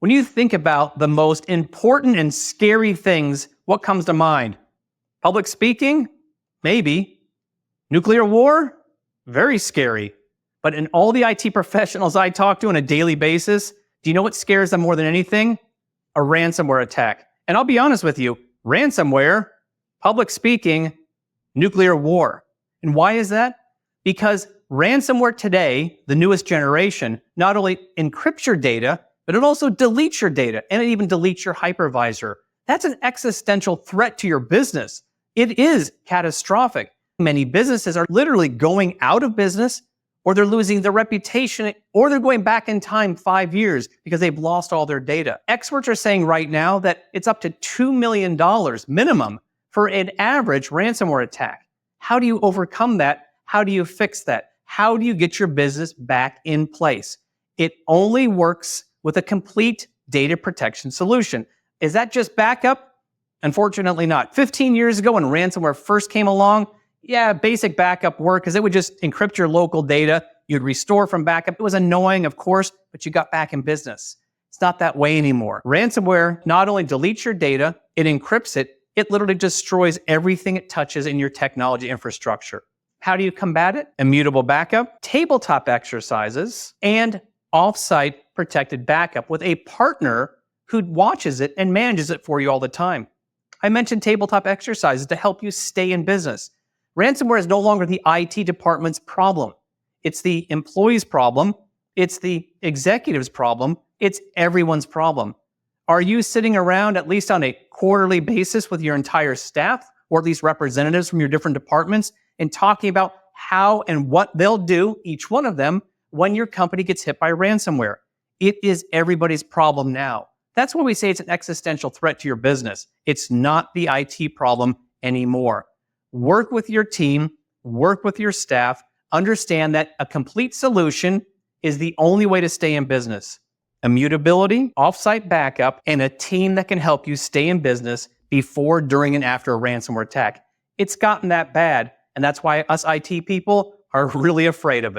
When you think about the most important and scary things, what comes to mind? Public speaking? Maybe. Nuclear war? Very scary. But in all the IT professionals I talk to on a daily basis, do you know what scares them more than anything? A ransomware attack. And I'll be honest with you, ransomware, public speaking, nuclear war. And why is that? Because ransomware today, the newest generation, not only encrypts your data, but it also deletes your data, and it even deletes your hypervisor. That's an existential threat to your business. It is catastrophic. Many businesses are literally going out of business, or they're losing their reputation, or they're going back in time 5 years because they've lost all their data. Experts are saying right now that it's up to $2 million minimum for an average ransomware attack. How do you overcome that? How do you fix that? How do you get your business back in place? It only works with a complete data protection solution. Is that just backup? Unfortunately not. 15 years ago when ransomware first came along, yeah, basic backup worked because it would just encrypt your local data. You'd restore from backup. It was annoying, of course, but you got back in business. It's not that way anymore. Ransomware not only deletes your data, it encrypts it. It literally destroys everything it touches in your technology infrastructure. How do you combat it? Immutable backup, tabletop exercises, and off-site protected backup with a partner who watches it and manages it for you all the time. I mentioned tabletop exercises to help you stay in business. Ransomware is no longer the IT department's problem. It's the employee's problem. It's the executive's problem. It's everyone's problem. Are you sitting around at least on a quarterly basis with your entire staff, or at least representatives from your different departments, and talking about how and what they'll do, each one of them, when your company gets hit by ransomware? It is everybody's problem now. That's why we say it's an existential threat to your business. It's not the IT problem anymore. Work with your team, work with your staff, understand that a complete solution is the only way to stay in business. Immutability, offsite backup, and a team that can help you stay in business before, during, and after a ransomware attack. It's gotten that bad, and that's why us IT people are really afraid of it.